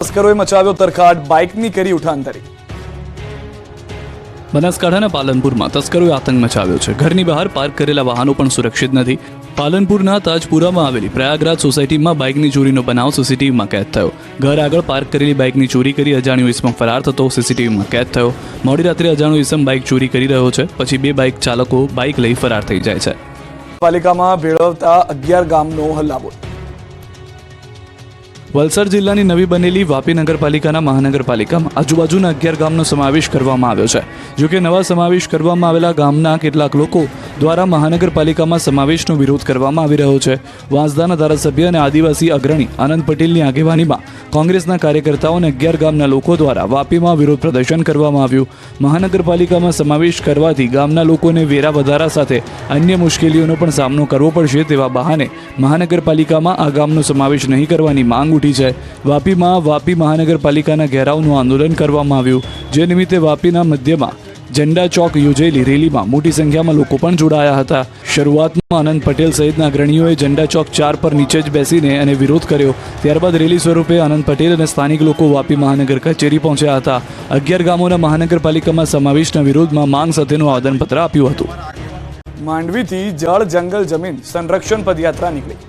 તસ્કરોએ મચાવ્યો તરખાટ, બાઇકની કરી ઉઠાંતરી। બનાસકાંઠાના પાલનપુરમાં તસ્કરોએ આતંક મચાવ્યો છે। ઘરની બહાર પાર્ક કરેલા વાહનો પણ સુરક્ષિત નથી। પાલનપુરના તાજપુરામાં આવેલી પ્રયાગરાજ સોસાયટીમાં બાઇકની ચોરીનો બનાવ સીસીટીવીમાં કેદ થયો। ઘર આગળ પાર્ક કરેલી બાઇકની ચોરી કરી અજાણ્યો ઇસમ ફરાર થતો સીસીટીવીમાં કેદ થયો। મોડી રાત્રે અજાણ્યો ઇસમ બાઇક ચોરી કરી રહ્યો છે, પછી બે બાઇક ચાલકો બાઇક લઈ ફરાર થઈ જાય છે। પાલિકામાં ભેળવતા 11 ગામનો હલ્લાબોલ। વલસાડ જિલ્લાની નવી બનેલી વાપી નગરપાલિકાના મહાનગરપાલિકામાં આજુબાજુના 11 ગામનો સમાવેશ કરવામાં આવ્યો છે। જોકે નવા સમાવેશ કરવામાં આવેલા ગામના કેટલાક લોકો દ્વારા મહાનગરપાલિકામાં સમાવેશનો વિરોધ કરવામાં આવી રહ્યો છે। વાંસદાના ધારાસભ્ય અને આદિવાસી અગ્રણી આનંદ પટેલની આગેવાનીમાં કોંગ્રેસના કાર્યકર્તાઓ અને 11 ગામના લોકો દ્વારા વાપીમાં વિરોધ પ્રદર્શન કરવામાં આવ્યું। મહાનગરપાલિકામાં સમાવેશ કરવાથી ગામના લોકોને વેરા વધારા સાથે અન્ય મુશ્કેલીઓનો પણ સામનો કરવો પડશે તેવા બહાને મહાનગરપાલિકામાં આ ગામનો સમાવેશ નહીં કરવાની માંગ ઉઠી છે। વાપીમાં વાપી મહાનગરપાલિકાના ઘેરાવનું આંદોલન કરવામાં આવ્યું, જે નિમિત્તે વાપીના મધ્યમાં ઝંડા ચોક યોજાયેલી રેલીમાં મોટી સંખ્યામાં લોકો પણ જોડાયા હતા। શરૂઆતમાં આનંદ પટેલ સહિતના અગ્રણીઓએ ઝંડા ચોક 4 પર નીચે જ બેસીને અને વિરોધ કર્યો। ત્યારબાદ રેલી સ્વરૂપે આનંદ પટેલ અને સ્થાનિક લોકો વાપી મહાનગર કચેરી પહોંચ્યા હતા। 11 ગામોના મહાનગરપાલિકામાં સમાવેશના વિરોધમાં માંગ સાથેનું આવેદનપત્ર આપ્યું હતું। માંડવીથી જળ જંગલ જમીન સંરક્ષણ પદયાત્રા નીકળી।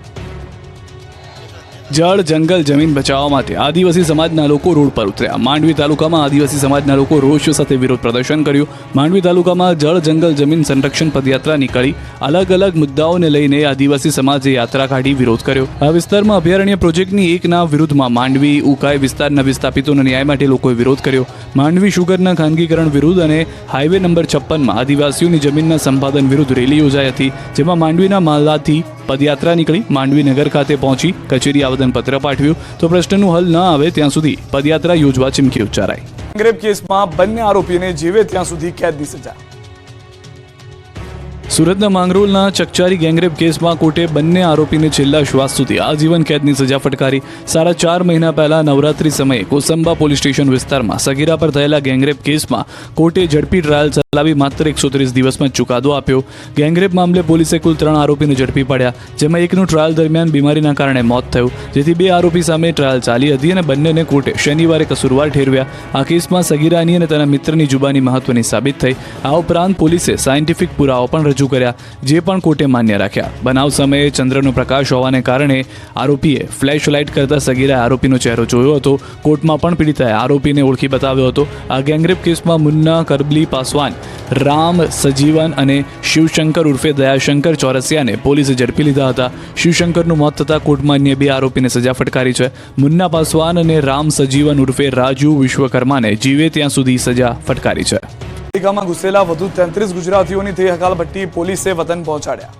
જળ જંગલ જમીન બચાવવા માટે આદિવાસી સમાજના લોકો રોડ પર ઉતર્યા। માંડવી તાલુકામાં આદિવાસી સમાજના લોકો રોષ સાથે વિરોધ પ્રદર્શન કર્યું। માંડવી તાલુકામાં જળ જંગલ જમીન સંરક્ષણ પદયાત્રા નીકળી। અલગ અલગ મુદ્દાઓને લઈને આદિવાસી સમાજે યાત્રા કાઢી વિરોધ કર્યો। આ વિસ્તારમાં અભયારણ્ય પ્રોજેક્ટની એકના વિરુદ્ધમાં માંડવી ઉકાઈ વિસ્તારના વિસ્થાપિતોના ન્યાય માટે લોકોએ વિરોધ કર્યો। માંડવી શુગરના ખાનગીકરણ વિરુદ્ધ અને હાઈવે નંબર 56માં આદિવાસીઓની જમીનના સંપાદન વિરુદ્ધ રેલી યોજાઈ હતી, જેમાં માંડવીના માલાથી પદયાત્રા નીકળી માંડવી નગર ખાતે પહોંચી કચેરી આવેદનપત્ર પાઠવ્યું તો પ્રશ્નનું હલ ન આવે ત્યાં સુધી પદયાત્રા યોજવા ચીમકી ઉચ્ચારાઈ। ગેંગરેપ કેસમાં બંને આરોપીને જીવે ત્યાં સુધી કેદની સજા। સુરતના માંગરોળના ચકચારી ગેંગરેપ કેસમાં કોર્ટે બંને આરોપીને છેલ્લા શ્વાસ સુધી આજીવન કેદની સજા ફટકારી। 4.5 મહિના પહેલા નવરાત્રી સમયે કોસંબા પોલીસ સ્ટેશન વિસ્તારમાં સગીરા પર થયેલા ગેંગરેપ કેસમાં કોર્ટે ઝડપી ટ્રાયલ ચલાવી માત્ર 130 દિવસમાં ચુકાદો આપ્યો। ગેંગરેપ મામલે પોલીસે કુલ 3 આરોપીને ઝડપી પાડ્યા, જેમાં એકનું ટ્રાયલ દરમિયાન બીમારીના કારણે મોત થયું, જેથી 2 આરોપી સામે ટ્રાયલ ચાલી હતી અને બંનેને કોર્ટે શનિવારે કસૂરવાર ઠેરવ્યા। આ કેસમાં સગીરાની અને તેના મિત્રની જુબાની મહત્વની સાબિત થઈ। આ ઉપરાંત પોલીસે સાયન્ટિફિક પુરાવો પણ રજૂ કર્યા, જે પણ કોર્ટે માન્ય રાખ્યા। બનાવ સમયે ચંદ્રનો પ્રકાશ હોવાને કારણે આરોપીએ ફ્લેશ લાઇટ કરતા સગીરાએ આરોપીનો ચહેરો જોયો હતો। કોર્ટમાં પણ પીડિતાએ આરોપીને ઓળખી બતાવ્યો હતો। આ ગેંગરેપ કેસમાં મુન્ના કરબલી પાસવાન, રામ સજીવન અને શિવશંકર ઉર્ફે દયાશંકર ચોરસિયાને પોલીસે ઝડપી લીધા હતા। શિવશંકરનું મોત થતાં કોર્ટમાં અન્ય 2 આરોપીને સજા ફટકારી છે। મુન્ના પાસવાન અને રામ સજીવન ઉર્ફે રાજુ વિશ્વકર્માને જીવે ત્યાં સુધી સજા ફટકારી છે। અમેરિકામાં ઘૂસેલા વધુ 33 ગુજરાતીઓની થઈ હકાલપટ્ટી, પોલીસે વતન પહોંચાડ્યા।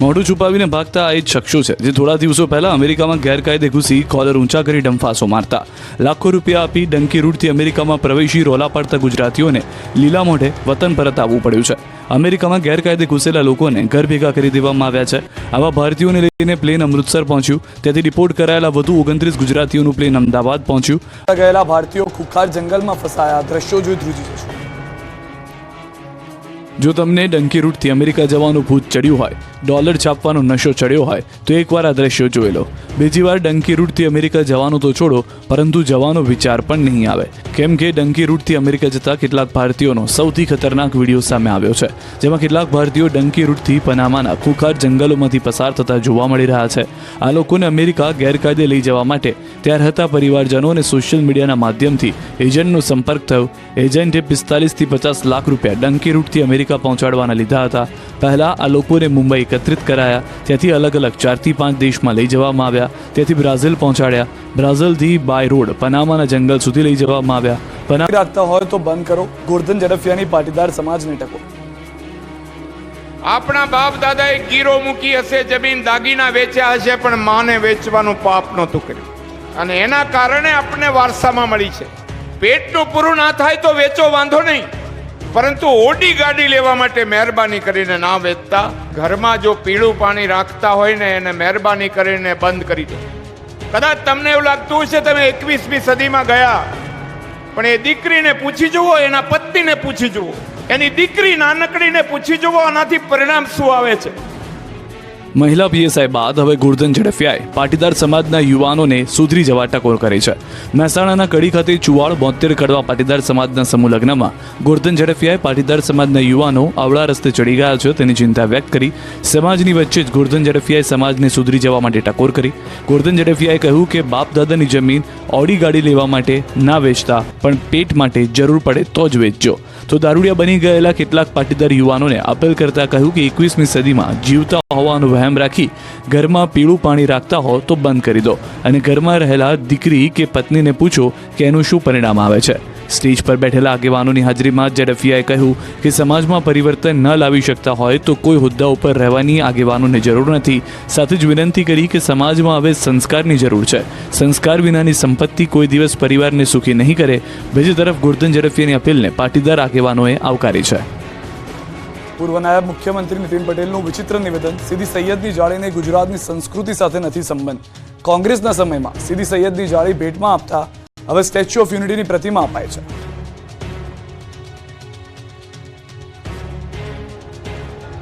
મોઢું છુપાવીને ભાગતા આ એ જ શખ્સો છે જે થોડા દિવસો પહેલા અમેરિકામાં ગેરકાયદે ઘૂસી કોલર ઊંચા કરી ડંફાસો મારતા। લાખો રૂપિયા આપી ડંકી રૂટથી અમેરિકામાં પ્રવેશી રોલા પાડતા ગુજરાતીઓને લીલા મોઢે વતન પરત આવવું પડ્યું છે। અમેરિકામાં ગેરકાયદે ઘૂસેલા લોકોને ઘર ભેગા કરી દેવામાં આવ્યા છે। આવા ભારતીયોને લઈને પ્લેન અમૃતસર પહોંચ્યું, ત્યાંથી રિપોર્ટ કરાયેલા વધુ 29 ગુજરાતીઓનું પ્લેન અમદાવાદ પહોંચ્યું। ગયેલા ભારતીયો ખુખાર જંગલમાં ફસાયા, દ્રશ્યો જોઈ ધ્રુજી જશે। જો તમને ડંકી રૂટથી અમેરિકા જવાનું ભૂત ચડ્યું હોય, ડોલર છાપવાનો નશો ચડ્યો હોય તો એકવાર આ દ્રશ્યો જોઈ લો। બીજી વાર ડંકી રૂટથી અમેરિકા જવાનું તો છોડો, પરંતુ જવાનો વિચાર પણ નહીં આવે, કેમ કે ડંકી રૂટથી અમેરિકા જતા કેટલાક ભારતીયોનો સૌથી ખતરનાક વિડીયો સામે આવ્યો છે, જેમાં કેટલાક ભારતીયો ડંકી રૂટથી પનામાના ખુખાર જંગલોમાંથી પસાર થતા જોવા મળી રહ્યા છે। આ લોકોને અમેરિકા ગેરકાયદે લઈ જવા માટે ત્યાર હતા પરિવારજનો અને સોશિયલ મીડિયાના માધ્યમથી એજન્ટનો સંપર્ક થયો। એજન્ટે 45 થી 50 લાખ રૂપિયા ડંકી રૂટથી અમેરિકા પહોંચાડવાના લીધા હતા। પહેલા આ લોકોને મુંબઈ એકત્રિત કરાયા, ત્યાંથી અલગ અલગ 4 થી 5 દેશમાં લઈ જવામાં આવ્યા, ત્યાંથી બ્રાઝિલ પહોંચાડ્યા, બ્રાઝિલથી બાય રોડ પનામાના જંગલ સુધી લઈ જવામાં આવ્યા। રાખતા હોય તો બંધ કરો, ગોરધન ઝડફિયાની પાટીદાર સમાજને ટકો। આપણા બાપ દાદાએ ગીરો મૂકી હશે, જમીન દાગીના વેચ્યા હશે, પણ માને વેચવાનું પાપ નહોતું કર્યું, અને એના કારણે આપણને વારસામાં મળી છે। પેટનું પૂરું ના થાય તો વેચો, વાંધો નહીં, પરંતુ ઓડી ગાડી લેવા માટે મહેરબાની કરીને ના વેચતા। ઘરમાં જો પીળું પાણી રાખતા હોય ને એને મહેરબાની કરીને બંધ કરી દો। કદાચ તમને એવું લાગતું હશે તમે 21મી સદીમાં ગયા, પણ એ દીકરીને પૂછી જુઓ, એના પત્નીને પૂછી જુઓ, એની દીકરી નાનકડીને પૂછી જુઓ, આનાથી પરિણામ શું આવે છે। મહિલા પીએસઆઈ બાદ હવે ગોરધન ઝડફિયાએ પાટીદાર સમાજના યુવાનોને સુધરી જવા ટકોર કરી છે. મહેસાણાના કડી ખાતે ચુવાડ 72 કડવા પાટીદાર સમાજના સમૂહ લગ્નમાં ગોરધન ઝડફિયાએ પાટીદાર સમાજના યુવાનો અવળા રસ્તે ચડી ગયા છે તેની ચિંતા વ્યક્ત કરી. સમાજની વચ્ચે જ ગોરધન ઝડફિયાએ સમાજને સુધરી જવા માટે ટકોર કરી. ગોરધન ઝડફિયાએ કહ્યું કે બાપ દાદાની જમીન ઓડી ગાડી લેવા માટે ના વેચતા, પણ પેટ માટે જરૂર પડે તો જ વેચજો. તો દારૂડિયા બની ગયેલા કેટલાક પાટીદાર યુવાનોને અપીલ કરતા કહ્યું કે 21મી સદીમાં જીવતા હોવાનો વહેમ રાખી ઘરમાં પીળું પાણી રાખતા હો તો બંધ કરી દો અને ઘરમાં રહેલા દીકરી કે પત્નીને પૂછો કે એનું શું પરિણામ આવે છે. સ્ટેજ પર બેઠેલા આગેવાનોની હાજરીમાં ઝડફિયાએ કહ્યું કે સમાજમાં પરિવર્તન ન લાવી શકતા હોય તો કોઈ હોદ્દા ઉપર રહેવાની આગેવાનોને જરૂર નથી. સાથે જ વિનંતી કરી કે સમાજમાં હવે સંસ્કારની જરૂર છે. સંસ્કાર વિનાની સંપત્તિ કોઈ દિવસ પરિવારને સુખી નહીં કરે. બીજી તરફ ગોરધન ઝડફિયાની અપીલને પાટીદાર આગેવાનોએ આવકારી છે. પૂર્વ નાયબ મુખ્યમંત્રી નીતિન પટેલનું વિચિત્ર નિવેદન. સીદી સૈયદની જાળીને ગુજરાતની સંસ્કૃતિ સાથે નથી સંબંધ. કોંગ્રેસના સમયમાં સીદી સૈયદની જાળી ભેટમાં આપતા હવે સ્ટેચ્યુ ઓફ યુનિટીની પ્રતિમા અપાય છે.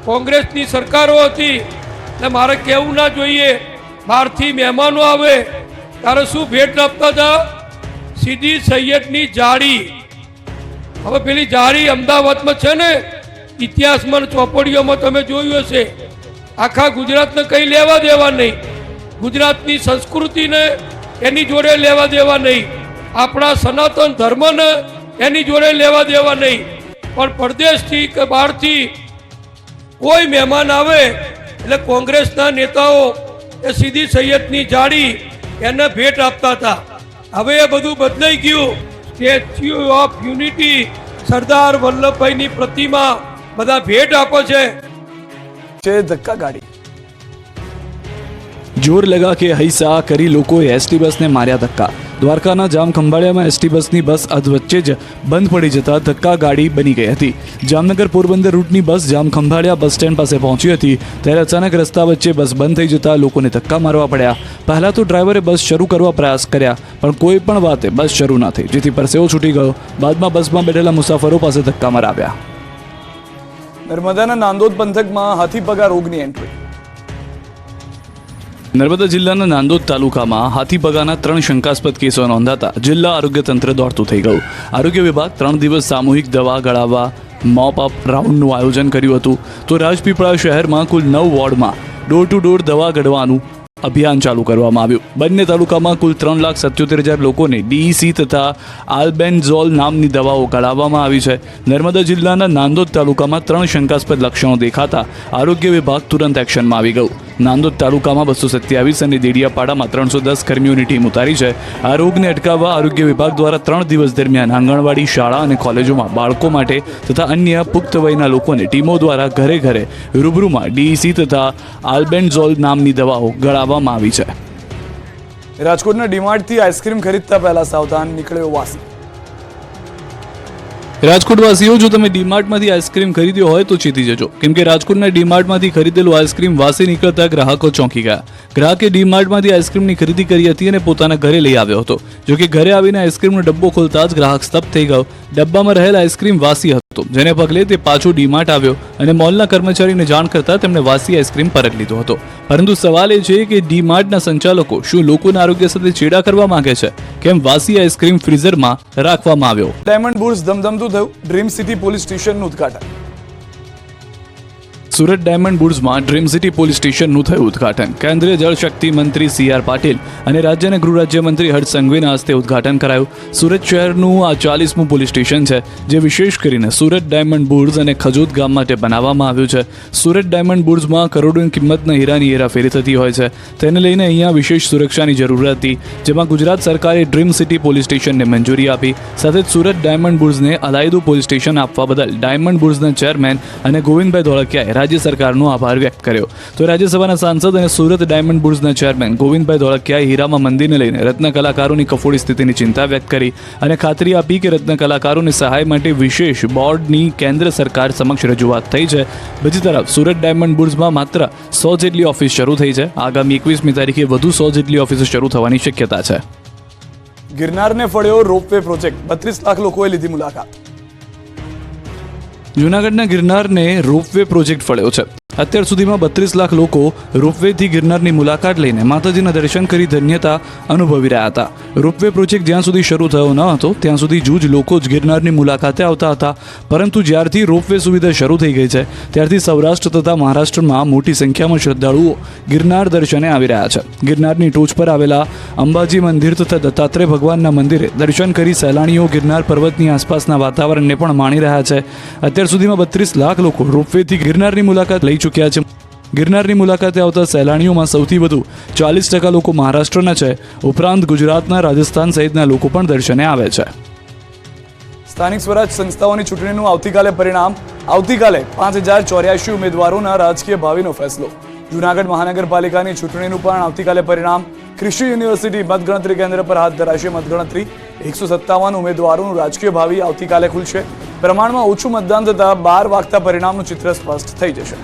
કોંગ્રેસની સરકારો હતી એટલે મારે કહેવું ના જોઈએ. બહારથી મહેમાનો આવે ત્યારે શું ભેટ આપતા હતા? સીધી સૈયદની જાળી. હવે પેલી જાળી અમદાવાદમાં છે ને, ઇતિહાસમાં ચોપડીઓમાં તમે જોયું હશે. આખા ગુજરાતને કંઈ લેવા દેવા નહીં. ગુજરાતની સંસ્કૃતિને એની જોડે લેવા દેવા નહીં. આપણા સનાતન ધર્મને એની જોડે લેવા દેવા નહીં. પણ પરદેશથી કે બહારથી કોઈ મહેમાન આવે એટલે કોંગ્રેસના નેતાઓ એ સીધી સૈયદની જાળી એને ભેટ આપતા હતા. હવે એ બધું બદલાઈ ગયું. સ્ટેચ્યુ ઓફ યુનિટી, સરદાર વલ્લભભાઈની પ્રતિમા બધા ભેટ આપે છે. ધક્કા ગાડી. જોર લગા કે હૈસા કરી લોકોએ એસટી બસને માર્યા ધક્કા. દ્વારકાના જામખંભાળિયામાં એસટી બસની બસ અધવચ્ચે જ બંધ પડી જતા ધક્કા ગાડી બની ગઈ હતી. જામનગર પોરબંદર રૂટની બસ જામખંભાળિયા બસ સ્ટેન્ડ પાસે પહોંચી હતી ત્યારે અચાનક રસ્તા વચ્ચે બસ બંધ થઈ જતા લોકોને ધક્કા મારવા પડ્યા. પહેલા તો ડ્રાઈવરે બસ શરૂ કરવા પ્રયાસ કર્યા પણ કોઈ પણ વાતે બસ શરૂ ના થઈ, જેથી પરસેવો છૂટી ગયો. બાદમાં બસમાં બેઠેલા મુસાફરો પાસે ધક્કા મરાવ્યા. નર્મદાના નાંદોદ પંથકમાં હાથીપગા રોગની એન્ટ્રી. નર્મદા જિલ્લાના નાંદોદ તાલુકામાં હાથીપગાના 3 શંકાસ્પદ કેસો નોંધાતા જિલ્લા આરોગ્ય તંત્ર દોડતું થઈ ગયું. આરોગ્ય વિભાગ 3 દિવસ સામૂહિક દવા ગળાવવા મોપ અપ રાઉન્ડનું આયોજન કર્યું હતું. તો રાજપીપળા શહેરમાં કુલ 9 વોર્ડમાં ડોર ટુ ડોર દવા ગળવાનું અભિયાન ચાલુ કરવામાં આવ્યું. બંને તાલુકામાં કુલ 3,77,000 લોકોને DEC તથા આલ્બેન્ઝોલ નામની દવાઓ ગળાવવામાં આવી છે. નર્મદા જિલ્લાના નાંદોદ તાલુકામાં 3 શંકાસ્પદ લક્ષણો દેખાતા આરોગ્ય વિભાગ તુરંત એક્શનમાં આવી ગયું. નાંદોદ તાલુકામાં 227 અને દેડિયાપાડામાં 310 કર્મીઓની ટીમ ઉતારી છે. આ રોગને અટકાવવા આરોગ્ય વિભાગ દ્વારા 3 દિવસ દરમિયાન આંગણવાડી, શાળા અને કોલેજોમાં બાળકો માટે તથા અન્ય પુખ્ત વયના લોકોને ટીમો દ્વારા ઘરે ઘરે રૂબરૂમાં DEC તથા આલ્બેન્ઝોલ નામની દવાઓ ગળાવવામાં આવી છે. રાજકોટના ડીમાર્ટથી આઈસ્ક્રીમ ખરીદતા પહેલા સાવધાન, નીકળ્યો વાસી. રાજકોટવાસીઓ, જો તમે ડીમાર્ટમાંથી આઈસ્ક્રીમ ખરીદ્યો હોય તો ચેતી જજો, કેમ કે રાજકોટના ડીમાર્ટમાંથી ખરીદેલું આઈસ્ક્રીમ વાસી નીકળતા ગ્રાહકો ચોંકી ગયા. ગ્રાહકે ડીમાર્ટમાંથી આઈસ્ક્રીમની ખરીદી કરી હતી અને પોતાના ઘરે લઈ આવ્યો હતો. જોકે ઘરે આવીને આઈસ્ક્રીમનો ડબ્બો ખોલતા જ ગ્રાહક સ્તબ્ધ થઈ ગયો. ડબ્બામાં રહેલ આઈસ્ક્રીમ વાસી હતો, જેને પગલે તે પાછો ડીમાર્ટ આવ્યો અને મોલના કર્મચારીને જાણ કરતા તેમણે વાસી આઈસ્ક્રીમ પરત લીધો હતો. પરંતુ સવાલ એ છે કે ડીમાર્ટના સંચાલકો શું લોકોના આરોગ્ય સાથે ચેડા કરવા માંગે છે? કેમ વાસી આઈસ્ક્રીમ ફ્રીઝરમાં રાખવામાં આવ્યો? ડાયમંડ બુર્સ ધમધમતું થયું. ડ્રીમ સિટી પોલીસ સ્ટેશનનું ઉદ્ઘાટન. સુરત ડાયમંડ બુર્સમાં ડ્રીમ સિટી પોલીસ સ્ટેશનનું થયું ઉદ્ઘાટન. કેન્દ્રીય જળશક્તિ મંત્રી CR પાટીલ અને રાજ્યના ગૃહ રાજ્યમંત્રી હર્ષ સંઘવીના હસ્તે ઉદ્ઘાટન કરાયું. સુરત શહેરનું આ 40મું પોલીસ સ્ટેશન છે, જે વિશેષ કરીને સુરત ડાયમંડ બુર્સ અને ખજોદ ગામ માટે બનાવવામાં આવ્યું છે. સુરત ડાયમંડ બુર્સમાં કરોડોની કિંમતના હીરાની હેરાફેરી થતી હોય છે. તેને લઈને અહીંયા વિશેષ સુરક્ષાની જરૂર હતી, જેમાં ગુજરાત સરકારે ડ્રીમ સિટી પોલીસ સ્ટેશનને મંજૂરી આપી. સાથે જ સુરત ડાયમંડ બુર્સને અલાયદું પોલીસ સ્ટેશન આપવા બદલ ડાયમંડ બુર્સના ચેરમેન અને ગોવિંદભાઈ ધોળકિયાએ રાજ્ય સરકારનો આભાર વ્યક્ત કર્યો. તો રાજ્યસભાના સાંસદ અને સુરત ડાયમંડ બુર્સના ચેરમેન ગોવિંદભાઈ ધોળકિયાએ હીરામાં મંદીને લઈને રત્ન કલાકારોની કફોડી સ્થિતિની ચિંતા વ્યક્ત કરી અને ખાતરી આપી કે રત્ન કલાકારોની સહાય માટે વિશેષ બોર્ડની કેન્દ્ર સરકાર સમક્ષ રજૂઆત થઈ છે. બીજી તરફ સુરત ડાયમંડ બુર્સમાં માત્ર 100 જેટલી ઓફિસ શરૂ થઈ છે. આગામી 21મી તારીખે વધુ 100 જેટલી ઓફિસો શરૂ થવાની શક્યતા છે. ગિરનારને ફળ્યો રોપવે પ્રોજેક્ટ. 32 લાખ લોકોએ લીધી મુલાકાત. જૂનાગઢના ગિરનારને રોપવે પ્રોજેક્ટ ફળ્યો છે. અત્યાર સુધીમાં 32 લાખ લોકો રોપવેથી ગિરનારની મુલાકાત લઈને માતાજીના દર્શન કરી ધન્યતા અનુભવી રહ્યા હતા. રોપવે પ્રોજેક્ટ જ્યાં સુધી શરૂ થયો ન હતો ત્યાં સુધી જૂજ લોકો જ ગિરનારની મુલાકાતે આવતા હતા, પરંતુ જ્યારથી રોપવે સુવિધા શરૂ થઈ ગઈ છે ત્યારથી સૌરાષ્ટ્ર તથા મહારાષ્ટ્રમાં મોટી સંખ્યામાં શ્રદ્ધાળુઓ ગિરનાર દર્શને આવી રહ્યા છે. ગિરનારની ટોચ પર આવેલા અંબાજી મંદિર તથા દત્તાત્રેય ભગવાનના મંદિરે દર્શન કરી સહેલાણીઓ ગિરનાર પર્વતની આસપાસના વાતાવરણને પણ માણી રહ્યા છે. અત્યાર સુધીમાં 32 લાખ લોકો રોપવેથી ગિરનારની મુલાકાત લઈ ચૂક્યા છે. ગિરનારની મુલાકાતે આવતા સહેલાણીઓમાં સૌથી વધુ 40% લોકો મહારાષ્ટ્રના છે. ઉપરાંત ગુજરાતના, રાજસ્થાન સહિતના લોકો પણ દર્શને આવે છે. સ્થાનિક સ્વરાજ સંસ્થાઓની ચૂંટણીનું આવતીકાલે પરિણામ. આવતીકાલે 5084 ઉમેદવારોના રાજકીય ભાવિનો ફેસલો. જૂનાગઢ મહાનગરપાલિકાની ચૂંટણીનું પણ આવતીકાલે પરિણામ. કૃષિ યુનિવર્સિટી મતગણતરી કેન્દ્ર પર હાથ ધરાશે મતગણતરી. 157 ઉમેદવારોનું રાજકીય ભાવિ આવતીકાલે ખુલશે. પ્રમાણમાં ઓછું મતદાન થતાં 12 વાગતા પરિણામનું ચિત્ર સ્પષ્ટ થઈ જશે.